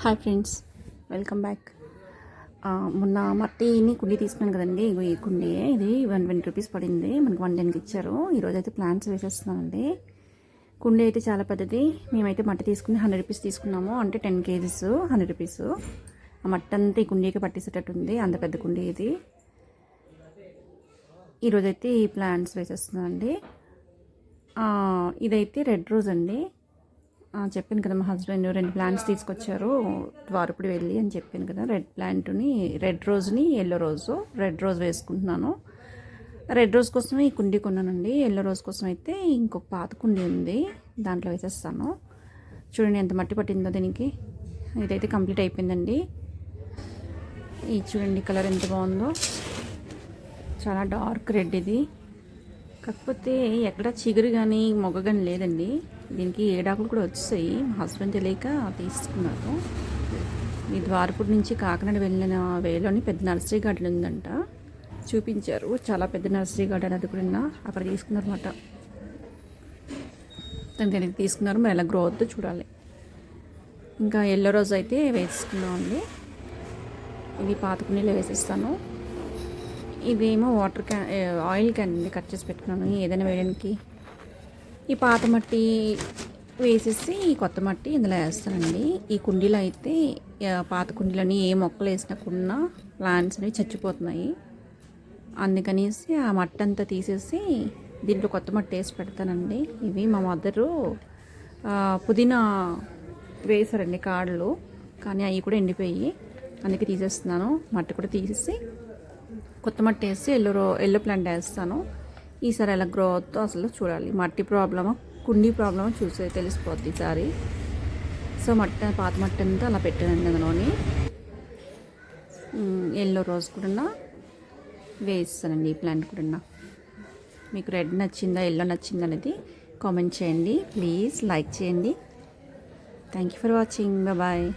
Hi friends, welcome back. మొన్న మట్టిని కుండీ తీసుకున్నాను కదండి. ఈ కుండీ ఇది 120 రూపీస్ పడింది. మనకు 110కి ఇచ్చారు. ఈరోజు అయితే ప్లాంట్స్ వేసేస్తున్నానండి. కుండీ అయితే చాలా పెద్దది. మేమైతే మట్టి తీసుకుని 100 రూపీస్ తీసుకున్నాము. అంటే 10 కేజీస్ 100 రూపీస్. ఆ మట్టి అంతా ఈ కుండీకి పట్టేసేటట్టు ఉంది. అంత పెద్ద కుండీ ఇది. ఈరోజైతే ఈ ప్లాంట్స్ వేసేస్తున్నానండి. ఇదైతే రెడ్ రోజ్ అండి. చెప్పాను కదా, మా హస్బెండ్ 2 ప్లాంట్స్ తీసుకొచ్చారు ద్వారపుడి వెళ్ళి అని చెప్పాను కదా. రెడ్ రోజ్ని ఎల్లో రోజు. రెడ్ రోజ్ వేసుకుంటున్నాను. రెడ్ రోజ్ కోసమే ఈ కుండీ కొన్నానండి. ఎల్లో రోజ్ కోసం అయితే ఇంకొక పాత కుండీ ఉంది, దాంట్లో వేసేస్తాను. చూడండి ఎంత మట్టి పట్టిందో దీనికి. ఇదైతే కంప్లీట్ అయిపోయిందండి. ఇది చూడండి కలర్ ఎంత బాగుందో. చాలా డార్క్ రెడ్ ఇది. కాకపోతే ఎక్కడ చిగురు కానీ మొగ్గ కానీ లేదండి. దీనికి ఏడాకులు కూడా వచ్చాయి. మా హస్బెండ్ తెలియక తీసుకున్నారు. ఈ ద్వారపూడి నుంచి కాకినాడ వెళ్ళిన వేలోని పెద్ద నర్సరీ గార్డెన్ ఉందంట, చూపించారు. చాలా పెద్ద నర్సరీ గార్డెన్ అది కూడా. అక్కడ తీసుకున్నారన్నమాట. దానికి తీసుకున్నారు. మరి ఎలా గ్రో అవుతుందో చూడాలి. ఇంకా ఎల్లో రోజ్ అయితే వేసుకున్నామండి. ఇది పాత కుండీలో వేసేస్తాను. ఇదేమో వాటర్ క్యాన్, ఆయిల్ క్యాన్ అండి, కట్ చేసి పెట్టుకున్నాను ఏదైనా వేయడానికి. ఈ పాత మట్టి వేసేసి ఈ కొత్త మట్టి ఇందులో వేస్తానండి. ఈ కుండీలో అయితే పాత కుండీలని ఏ మొక్కలు వేసినాకున్నా ప్లాంట్స్ అనేవి చచ్చిపోతున్నాయి. అందుకనేసి ఆ మట్టి అంతా తీసేసి దీంట్లో కొత్త మట్టి వేసి పెడతానండి. ఇవి మా మదరు పుదీనా వేసారండి కాడలు, కానీ అవి కూడా ఎండిపోయి, అందుకే తీసేస్తున్నాను. మట్టి కూడా తీసేసి కొత్త మట్టి వేసి ఎల్లో ప్లాంట్ వేస్తాను. ఈసారి ఎలా గ్రో అవుతుందో అసలు చూడాలి. మట్టి ప్రాబ్లమా కుండీ ప్రాబ్లమా తెలిసిపోద్ది ఈసారి. సో పాత మట్టి అంతా అలా పెట్టానండి. అందులోని ఎల్లో రోజ్ కూడా వేస్తానండి. ఈ ప్లాంట్ కూడా. మీకు రెడ్ నచ్చిందా ఎల్లో నచ్చిందా అనేది కామెంట్ చేయండి. ప్లీజ్ లైక్ చేయండి. Thank you for watching. Bye.